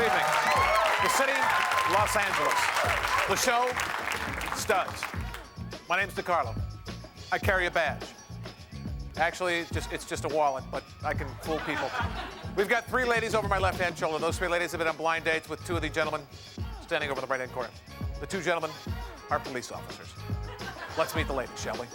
evening. The city, Los Angeles. The show, Studs. My name's DeCarlo. I carry a badge. Actually, it's just a wallet, but I can fool people. We've got 3 ladies over my left-hand shoulder. Those 3 ladies have been on blind dates with 2 of the gentlemen standing over the right-hand corner. The 2 gentlemen are police officers. Let's meet the ladies, shall we?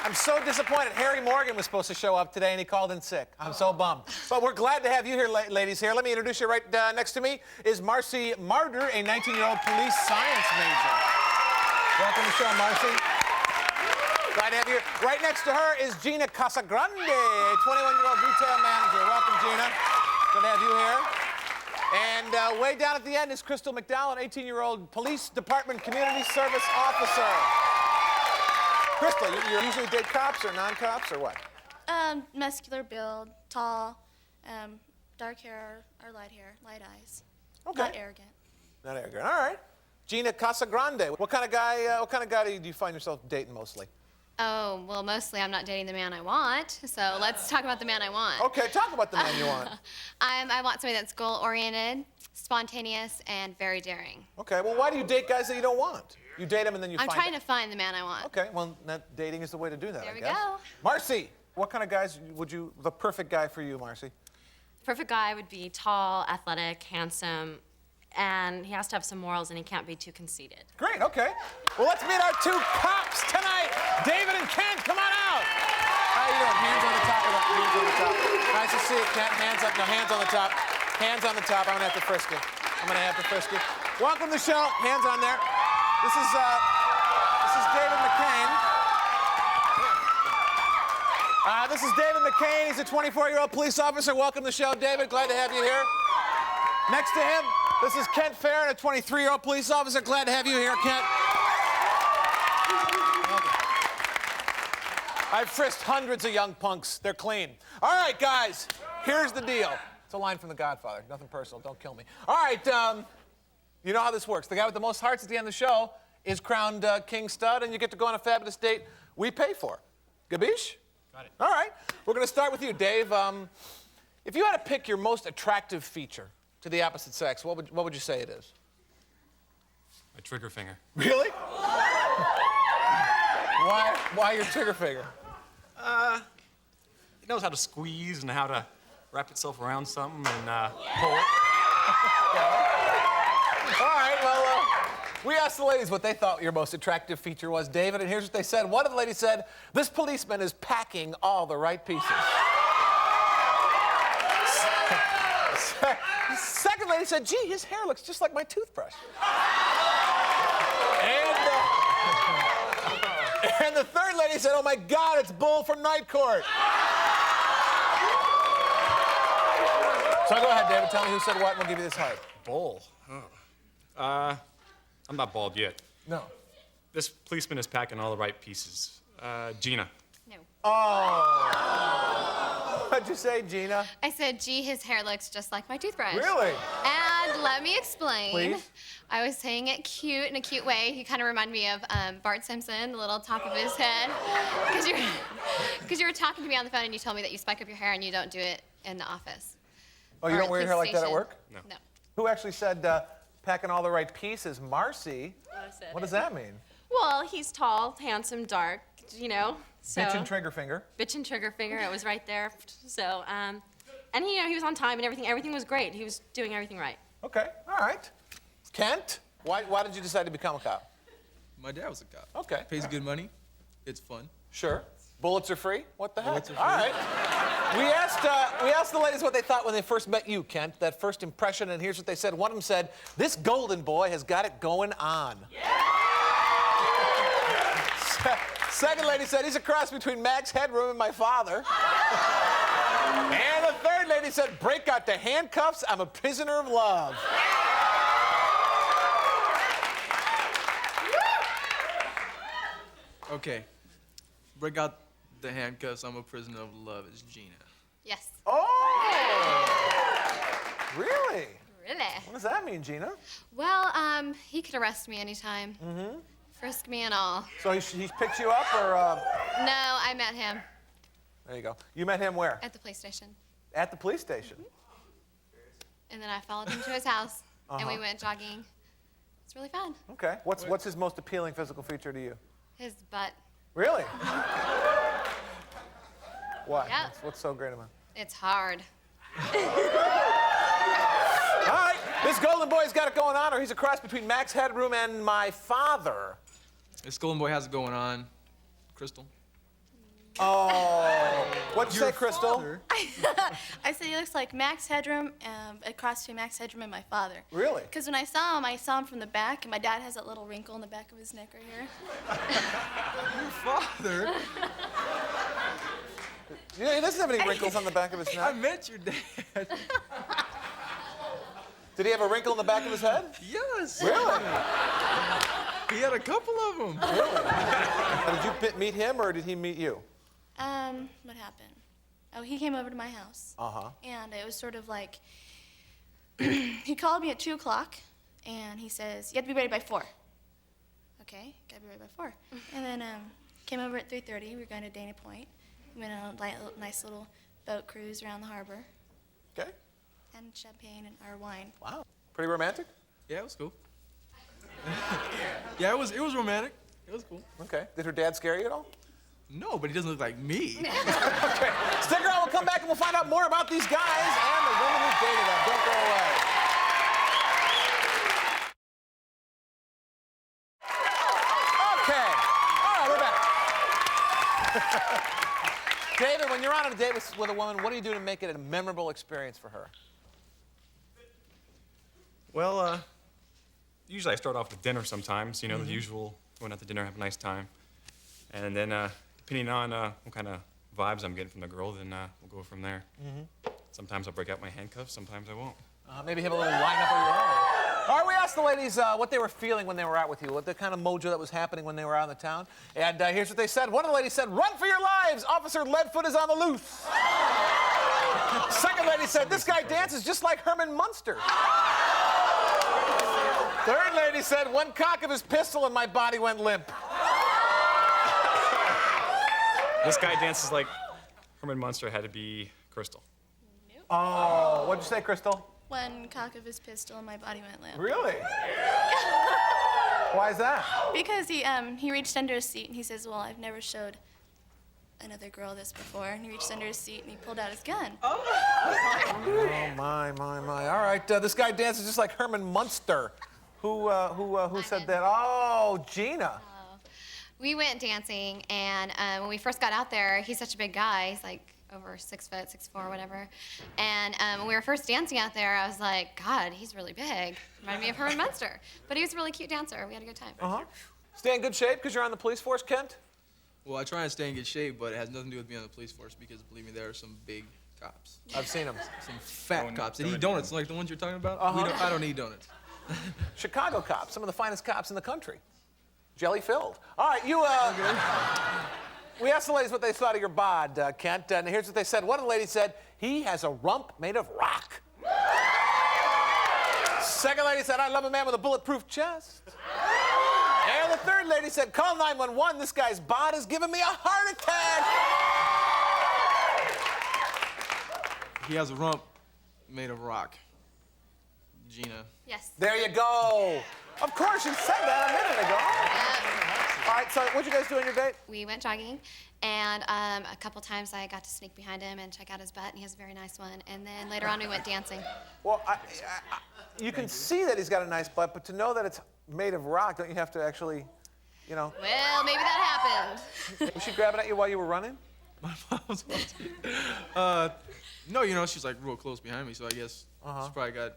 I'm so disappointed. Harry Morgan was supposed to show up today, and he called in sick. I'm so bummed. But we're glad to have you here, ladies, here. Let me introduce you. Right next to me is Marcy Marder, a 19-year-old police science major. Welcome to the show, Marcy. Glad to have you here. Right next to her is Gina Casagrande, a 21-year-old retail manager. Welcome, Gina. Good to have you here. And way down at the end is Crystal McDowell, an 18-year-old police department community service officer. Crystal, you usually date cops or non-cops or what? Muscular build, tall, dark hair or light hair, light eyes. Okay. Not arrogant. Not arrogant. All right. Gina Casagrande. What kind of guy do you find yourself dating mostly? Oh, well, mostly I'm not dating the man I want, so let's talk about the man I want. Okay, talk about the man you want. I want somebody that's goal-oriented, spontaneous, and very daring. Okay, well, why do you date guys that you don't want? You date them and then you find I'm trying to find the man I want. Okay, well, dating is the way to do that, There I we guess. go. Marcy, what kind of guys the perfect guy for you, Marcy? The perfect guy would be tall, athletic, handsome, and he has to have some morals and he can't be too conceited. Great, okay. Well, let's meet our 2 cops tonight. David and Kent, come on out. How you doing? Hands on the top of that. Hands on the top. Nice to see you, Kent. Hands up. No, hands on the top. Hands on the top. I'm gonna have to frisk you. Welcome to the show. Hands on there. This is David McCain. This is David McCain. He's a 24-year-old police officer. Welcome to the show, David. Glad to have you here. Next to him, this is Kent Farron, a 23-year-old police officer. Glad to have you here, Kent. I've frisked hundreds of young punks. They're clean. All right, guys, here's the deal. It's a line from The Godfather. Nothing personal. Don't kill me. All right, you know how this works. The guy with the most hearts at the end of the show is crowned King Stud, and you get to go on a fabulous date we pay for. Gabish? Got it. All right. We're going to start with you, Dave. If you had to pick your most attractive feature to the opposite sex, what would you say it is? My trigger finger. Really? Why your trigger finger? It knows how to squeeze and how to wrap itself around something and pull it. All right, well, we asked the ladies what they thought your most attractive feature was, David, and here's what they said. One of the ladies said, this policeman is packing all the right pieces. Second lady said, gee, his hair looks just like my toothbrush. And the third lady said, oh my God, it's Bull from Night Court. So go ahead, David, tell me who said what, and we'll give you this heart. Bull. I'm not bald yet. No. This policeman is packing all the right pieces. Gina. No. Oh. What'd you say, Gina? I said, gee, his hair looks just like my toothbrush. Really? And let me explain. Please. I was saying it cute, in a cute way. He kind of reminded me of Bart Simpson, the little top of his head. Because you were talking to me on the phone and you told me that you spike up your hair and you don't do it in the office. Oh, you Or don't at wear your the hair like that at station. work? No. No. Who actually said packing all the right pieces? Marcy. What does that mean? Well, he's tall, handsome, dark, you know. So, Bitch and trigger finger. Bitch and trigger finger, it was right there. So, and he, he was on time and everything. Everything was great. He was doing everything right. Okay, all right. Kent, why did you decide to become a cop? My dad was a cop. Okay. Pays good money. It's fun. Sure. Bullets are free? What the heck? Bullets are All free. right. We asked the ladies what they thought when they first met you, Kent, that first impression, and here's what they said. One of them said, this golden boy has got it going on. Yeah! Second lady said, he's a cross between Max Headroom and my father. And the third lady said, break out the handcuffs, I'm a prisoner of love. Okay. Break out the handcuffs. I'm a prisoner of love. It's Gina. Yes. Oh! Really? Really? What does that mean, Gina? Well, he could arrest me anytime. Mm-hmm. Frisk me and all. So he's picked you up, or? No, I met him. There you go. You met him where? at the police station. At the police station. And then I followed him to his house, and we went jogging. It's really fun. Okay. What's his most appealing physical feature to you? His butt. Really? Why? Yep. What's so great about it? It's hard. All right. This golden boy's got it going on, or he's a cross between Max Headroom and my father. This golden boy has it going on. Crystal. Oh. What'd you say, Crystal? Father? I said he looks like Max Headroom, a cross between Max Headroom and my father. Really? Because when I saw him from the back, and my dad has that little wrinkle in the back of his neck right here. Your father? Yeah, he doesn't have any wrinkles on the back of his I neck. met your dad. Did he have a wrinkle in the back of his head? Yes. Really? He had a couple of them. Did you meet him, or did he meet you? What happened? Oh, he came over to my house. Uh-huh. And it was sort of like, he called me at 2 o'clock, and he says, you have to be ready by 4. Okay, gotta be ready by 4. And then came over at 3:30. We were going to Dana Point. We went on a nice little boat cruise around the harbor, Okay. and champagne and our wine. Wow. Pretty romantic? Yeah, it was cool. Yeah, it was romantic. It was cool. Okay. Did her dad scare you at all? No, but he doesn't look like me. Okay. Stick around. We'll come back and we'll find out more about these guys and the women who dated them. Don't go away. Okay. All right, we're back. David, when you're on a date with a woman, what do you do to make it a memorable experience for her? Well, usually I start off with dinner sometimes, you know, the usual, going out to dinner, have a nice time. And then, depending on what kind of vibes I'm getting from the girl, then we'll go from there. Sometimes I'll break out my handcuffs, sometimes I won't. Maybe have a little lineup of your own. All right, we asked the ladies what they were feeling when they were out with you, what the kind of mojo that was happening when they were out in the town. And here's what they said. One of the ladies said, "Run for your lives! Officer Leadfoot is on the loose." Second lady said, "This guy dances just like Herman Munster." Third lady said, "One cock of his pistol and my body went limp." This guy dances like Herman Munster had to be Crystal. Oh, what'd you say, Crystal? One cock of his pistol and my body went limp. Really? Why is that? Because he reached under his seat and he says, well, I've never showed another girl this before. And he reached under his seat and he pulled out his gun. Oh, my. All right, this guy dances just like Herman Munster. Who said did. that? Oh, Gina. We went dancing, and when we first got out there, he's such a big guy. He's like over 6 foot, 6'4", whatever. And when we were first dancing out there, I was like, God, he's really big. Reminded me of Herman Munster. But he was a really cute dancer. We had a good time. Uh-huh. Stay in good shape because you're on the police force, Kent? Well, I try and stay in good shape, but it has nothing to do with being on the police force because, believe me, there are some big cops. I've seen them. Some fat Don't- cops. They don't eat eat donuts like the ones you're talking about. I don't eat donuts. Chicago cops, some of the finest cops in the country. Jelly-filled. All right, you, we asked the ladies what they thought of your bod, Kent, and here's what they said. One of the ladies said, he has a rump made of rock. Second lady said, I love a man with a bulletproof chest. And the third lady said, call 911, this guy's bod is giving me a heart attack. He has a rump made of rock. Gina. Yes. There you go. Of course, you said that a minute ago. All right, so what'd you guys do on your date? We went jogging, and a couple times I got to sneak behind him and check out his butt, and he has a very nice one. And then later on, we went dancing. Well, you can see that he's got a nice butt, but to know that it's made of rock, don't you have to actually, you know? Well, maybe that happened. Was she grabbing at you while you were running? My mom was watching. No, you know, she's like real close behind me, so I guess she's probably got.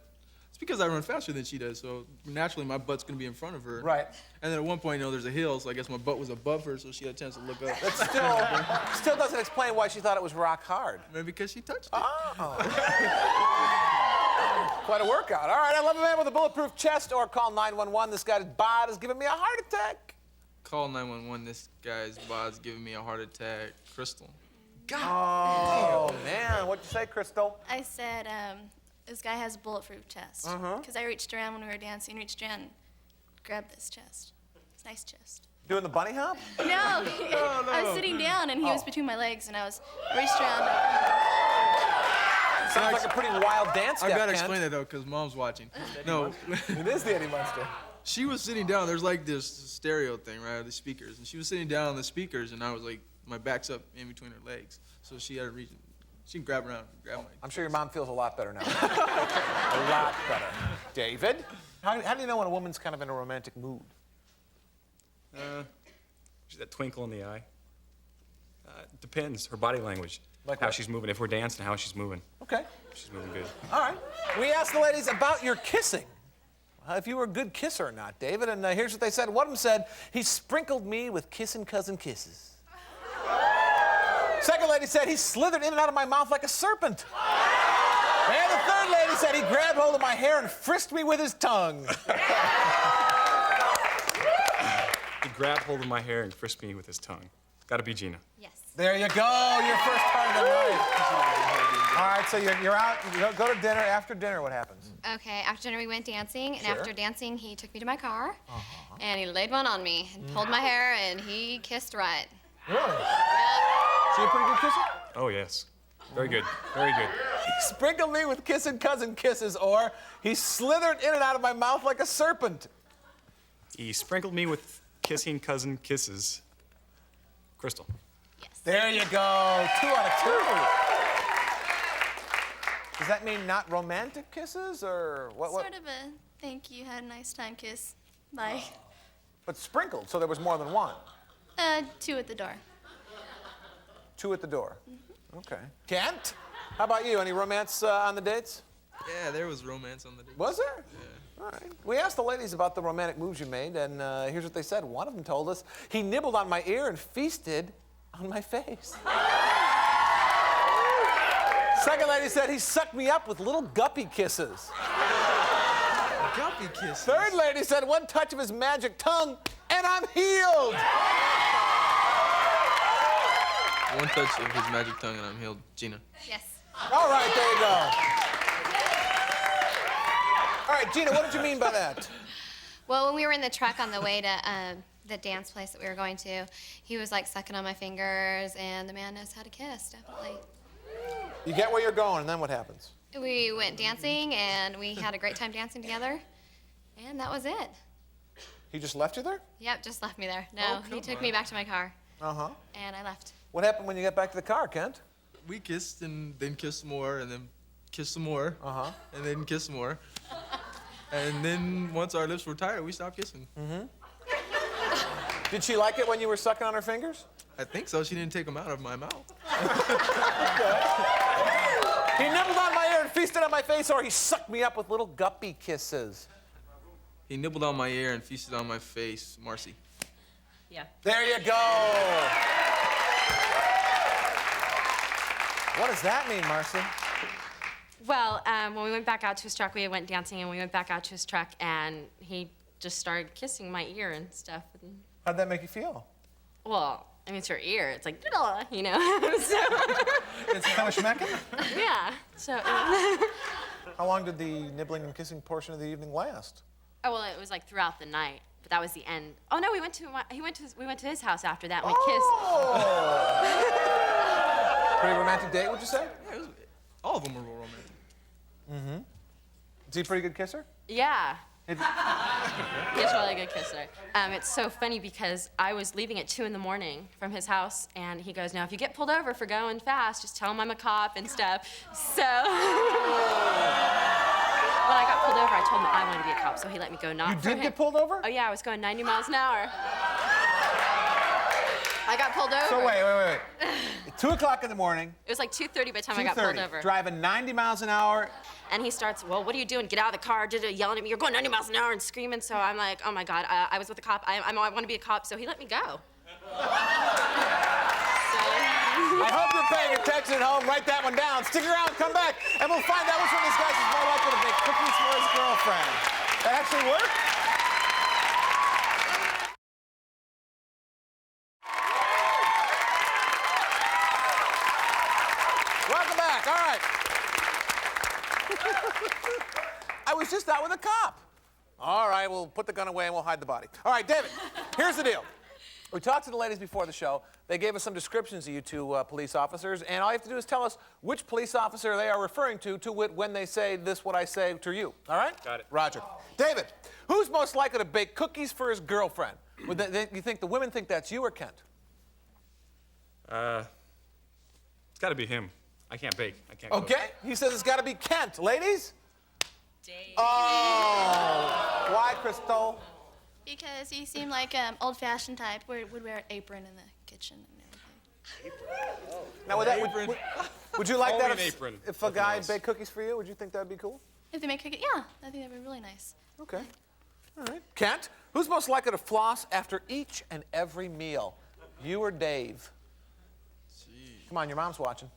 It's because I run faster than she does, so naturally my butt's gonna be in front of her. Right. And then at one point, you know, there's a hill, so I guess my butt was above her, so she had a chance to look up. That still doesn't explain why she thought it was rock hard. Maybe because she touched it. Oh. Quite a workout. All right, I love a man with a bulletproof chest, or call 911. This guy's bod is giving me a heart attack. Call 911. This guy's bod's giving me a heart attack. Crystal. Oh, man. What'd you say, Crystal? I said, this guy has a bulletproof chest. Because I reached around when we were dancing, reached around and grabbed this chest. It's a nice chest. Doing the bunny hop? No, I was sitting down and he was Oh. between my legs, and I reached around. Sounds like a pretty wild dance step, I gotta Kent. explain that though, because Mom's watching. No, It is the Eddie Munster. she was sitting down. There's like this stereo thing, right, the speakers, and she was sitting down on the speakers, and I was like, my back's up in between her legs, so she had to reach. She can grab around, grab my. I'm sure your mom feels a lot better now. A lot better. David, how do you know when a woman's kind of in a romantic mood? She's that twinkle in the eye. Depends. Her body language. Like how what? she's moving. If we're dancing, how she's moving. Okay. She's moving good. All right. We asked the ladies about your kissing. If you were a good kisser or not, David. And here's what they said. One of them said, he sprinkled me with kissin' cousin kisses. Second lady said, he slithered in and out of my mouth like a serpent. And the third lady said, he grabbed hold of my hair and frisked me with his tongue. He grabbed hold of my hair and frisked me with his tongue. Gotta be Gina. Yes. There you go, your first part of the night. All right, so you're out, you go to dinner. After dinner, what happens? Okay, after dinner we went dancing, and Sure. after dancing he took me to my car, and he laid one on me, and pulled my hair, and he kissed right. Really? So you're a pretty good kisser? Oh, yes. Very good. Very good. He sprinkled me with kissin' cousin kisses, or he slithered in and out of my mouth like a serpent. He sprinkled me with kissing cousin kisses. Crystal. Yes. There you go, 2 out of 2. Does that mean not romantic kisses, or what? Sort of a thank you, had a nice time kiss. Bye. But sprinkled, so there was more than one. 2 at the door. 2 at the door. Okay. Kent, how about you? Any romance on the dates? Yeah, there was romance on the date. Was there? Yeah. All right. We asked the ladies about the romantic moves you made, and here's what they said. One of them told us, he nibbled on my ear and feasted on my face. Second lady said, he sucked me up with little guppy kisses. Guppy kisses. Third lady said, one touch of his magic tongue, and I'm healed. One touch of his magic tongue and I'm healed. Gina. Yes. All right, there you go. All right, Gina, what did you mean by that? Well, when we were in the truck on the way to the dance place that we were going to, he was like sucking on my fingers, and the man knows how to kiss, definitely. You get where you're going, and then what happens? We went dancing, and we had a great time dancing together, and that was it. He just left you there? Yep, just left me there. No, he took me back to my car, Uh-huh. and I left. What happened when you got back to the car, Kent? We kissed and then kissed some more and then kissed some more. Uh-huh. And then kissed some more. And then once our lips were tired, we stopped kissing. Did she like it when you were sucking on her fingers? I think so. She didn't take them out of my mouth. He nibbled on my ear and feasted on my face, or he sucked me up with little guppy kisses. He nibbled on my ear and feasted on my face. Marcy. Yeah. There you go. What does that mean, Marcy? Well, when we went back out to his truck, we went dancing, and we went back out to his truck, and he just started kissing my ear and stuff. And, How'd that make you feel? well, I mean, it's your ear. It's like, you know. So, It's kind of schmecking? yeah. So, How long did the nibbling and kissing portion of the evening last? oh well, it was like throughout the night, but that was the end. Oh no, we went to his house after that. And we kissed. Pretty romantic date, would you say? Yeah, all of them were real romantic. Is he a pretty good kisser? Yeah. He's a really good kisser. It's so funny because I was leaving at 2 in the morning from his house, and he goes, now, if you get pulled over for going fast, just tell him I'm a cop and stuff. So when I got pulled over, I told him I wanted to be a cop, so he let me go not You for did him. get pulled over? Oh, yeah, I was going 90 miles an hour. I got pulled over. So wait. 2 o'clock in the morning, It was like 2:30 by the time I got pulled 2:30, over. driving 90 miles an hour. And he starts, well, what are you doing? Get out of the car, yelling at me. You're going 90 miles an hour and screaming. So I'm like, oh my God, I was with a cop. I want to be a cop. So he let me go. I hope you're paying attention at home. Write that one down. Stick around, come back, and we'll find out which one of these guys is more likely to make cookies for his girlfriend. That actually worked? Welcome back. All right. I was just out with a cop. All right, we'll put the gun away and we'll hide the body. All right, David, here's the deal. We talked to the ladies before the show. They gave us some descriptions of you two police officers, and all you have to do is tell us which police officer they are referring to wit when they say this, what I say to you. All right? Got it. Roger. David, who's most likely to bake cookies for his girlfriend? You think the women think that's you or Kent? It's got to be him. I can't bake. I can't cook. Okay. He says it's got to be Kent. Ladies? Dave. Oh. Why, Crystal? Because he seemed like old-fashioned type, where would wear an apron in the kitchen and everything. Now, would you like Only that an apron, if a nothing guy else. baked cookies for you? Would you think that would be cool? If they make cookies, yeah, I think that'd be really nice. Okay. All right. Kent, who's most likely to floss after each and every meal? You or Dave? Come on, your mom's watching.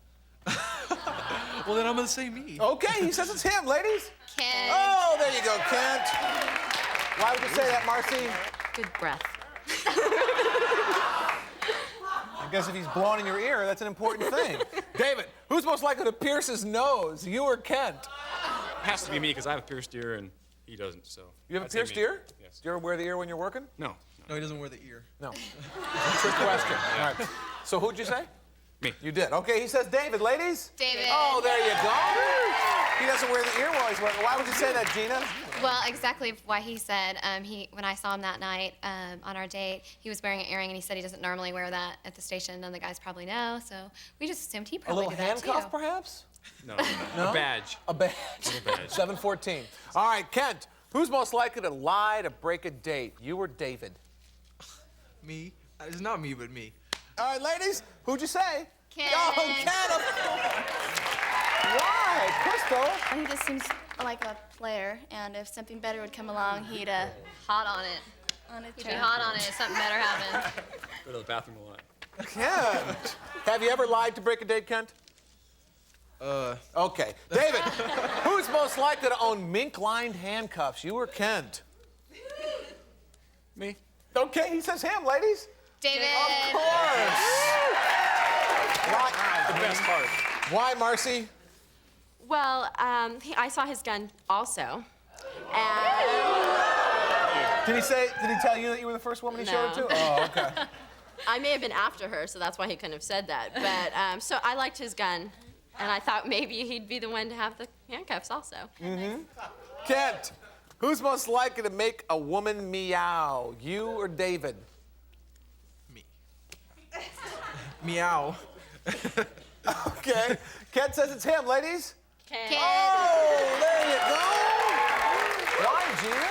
Well, then I'm gonna say me. Okay, he says it's him, ladies. Kent. Oh, there you go, Kent. Why would you say that, Marcy? Good breath. I guess if he's blowing in your ear, that's an important thing. David, who's most likely to pierce his nose? You or Kent? It has to be me because I have a pierced ear and he doesn't. So. You have a I'd say pierced me. ear? Yes. Do you ever wear the ear when you're working? No. No, he doesn't wear the ear. No. Trick question. All right. So who'd you say? Me. You did. Okay, he says David. Ladies? David. Oh, there you go. He doesn't wear the ear while he's working. Why would you say that, Gina? Well, exactly why he said when I saw him that night on our date, he was wearing an earring, and he said he doesn't normally wear that at the station. None of the guys probably know, so we just assumed he A probably little did that handcuff, too. perhaps? No. No? A badge. A badge. Little badge. 714. All right, Kent. Who's most likely to lie to break a date? You or David? Me? It's not me, but me. All right, ladies. Who'd you say? Kent. Oh, Kent. Of course. Why, Crystal? I think this seems like a player, and if something better would come along, he'd Hot on it. on it He'd too. be hot on it if something better happened. Go to the bathroom a lot. Kent. Have you ever lied to break a date, Kent? Okay. David, who's most likely to own mink-lined handcuffs? You or Kent? Me. Okay, he says him, ladies. David. Of course. Why? The best part. Why, Marcy? Well, I saw his gun also. And Did he tell you that you were the first woman he showed it to? No. Oh, okay. I may have been after her, so that's why he couldn't have said that. But so I liked his gun, and I thought maybe he'd be the one to have the handcuffs also. Kent, who's most likely to make a woman meow? You or David? Me. Meow. Okay. Kent says it's him, ladies. Kent. Oh, there you go. Why, Gina?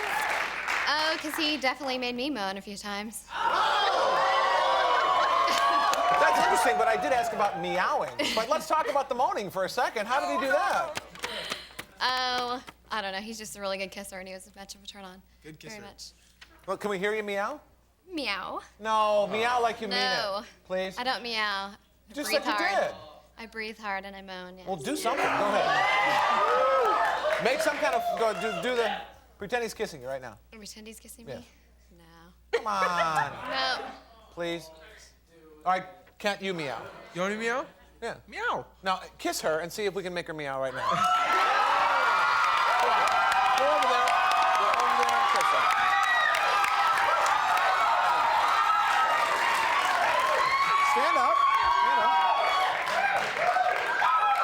Oh, because he definitely made me moan a few times. That's interesting, but I did ask about meowing. But let's talk about the moaning for a second. How did he do that? Oh, I don't know. He's just a really good kisser, and he was much of a turn on. Good kisser. Very much. Well, can we hear you meow? Meow. No, meow like you mean No. it. Please. I don't meow. I Just breathe like you hard. did. I breathe hard and I moan. Yes. Well, do something. Go ahead. Make some kind of. Go do the. Pretend he's kissing you right now. Pretend he's kissing Yeah. me. No. Come on, No. please. All right, Kent, you meow. You want me to meow? Yeah. Meow. Now kiss her and see if we can make her meow right now. Go over there. Go over there and kiss her. Stand up. Stand up.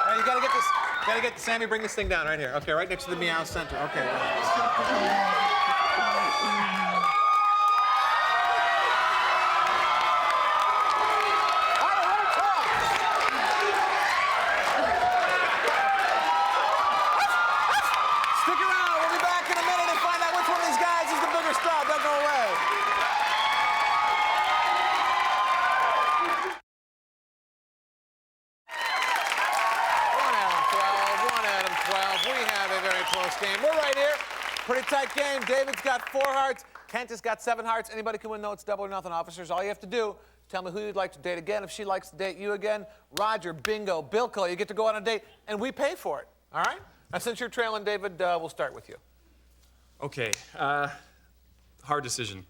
Now you gotta get this. Gotta get Sammy. Bring this thing down right here. Okay, right next to the meow center. Okay. Stick around. We'll be back in a minute and find out which one of these guys is the bigger star. Don't go away. One Adam 12. We have a very close game. We're right here. Pretty tight game. David's got 4 hearts. Kent has got 7 hearts. Anybody can win, though. It's double or nothing, officers. All you have to do is tell me who you'd like to date again. If she likes to date you again, Roger, bingo, Bilko, you get to go on a date, and we pay for it. All right? Now, since you're trailing, David, we'll start with you. Okay. Hard decision.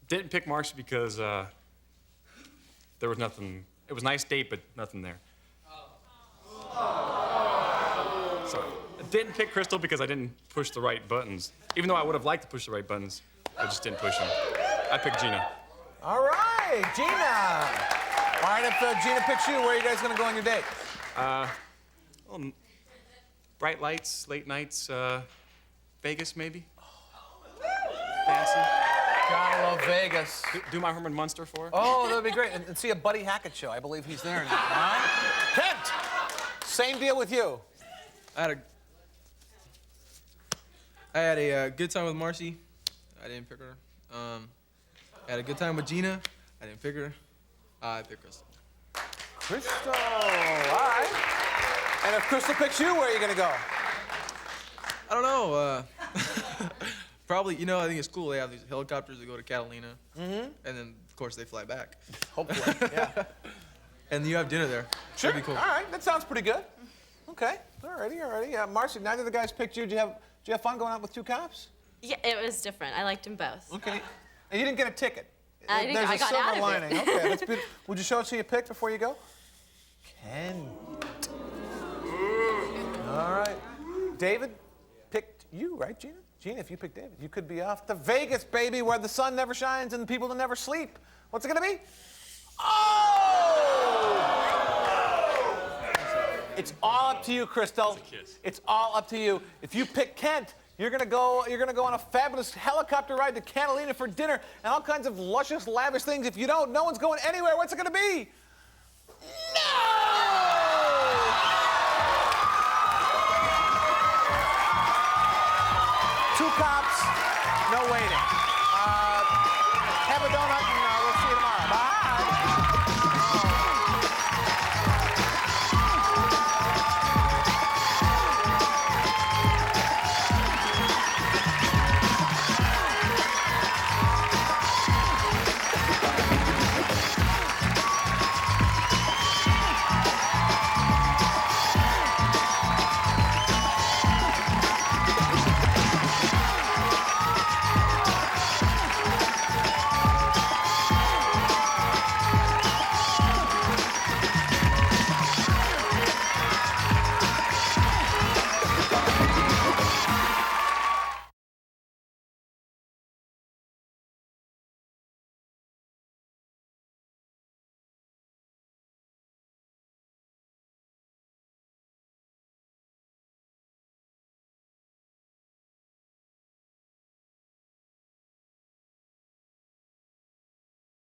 Didn't pick Marcy because there was nothing. It was a nice date, but nothing there. So I didn't pick Crystal because I didn't push the right buttons. Even though I would have liked to push the right buttons, I just didn't push them. I picked Gina. All right. Okay, Gina. All right, if Gina picks you, where are you guys going to go on your date? Well, bright lights, late nights, Vegas maybe. Dancing. Gotta love Vegas. Do my Herman Munster for her. Oh, that would be great. And see a Buddy Hackett show. I believe he's there now. Huh? Kent, same deal with you. I had a good time with Marcy. I didn't pick her. I had a good time with Gina. I didn't pick her. I picked Crystal. Crystal, all right. And if Crystal picks you, where are you going to go? I don't know. Probably, you know, I think it's cool. They have these helicopters that go to Catalina. And then, of course, they fly back. Hopefully, yeah. And you have dinner there. Sure. That'd be cool. All right, that sounds pretty good. Okay, all righty. Marcy, neither of the guys picked you. Did you have fun going out with two cops? Yeah, it was different. I liked them both. Okay. And you didn't get a ticket? I didn't. There's I a got silver out of lining. it. Okay, that's beautiful. Would you show us who you picked before you go? Ken. All right. David picked you, right, Gina? Gina, if you pick David, you could be off to Vegas, baby, where the sun never shines and the people will never sleep. What's it gonna be? Oh! It's all up to you, Crystal. It's all up to you. If you pick Kent, you're gonna go on a fabulous helicopter ride to Catalina for dinner and all kinds of luscious, lavish things. If you don't, no one's going anywhere. What's it gonna be?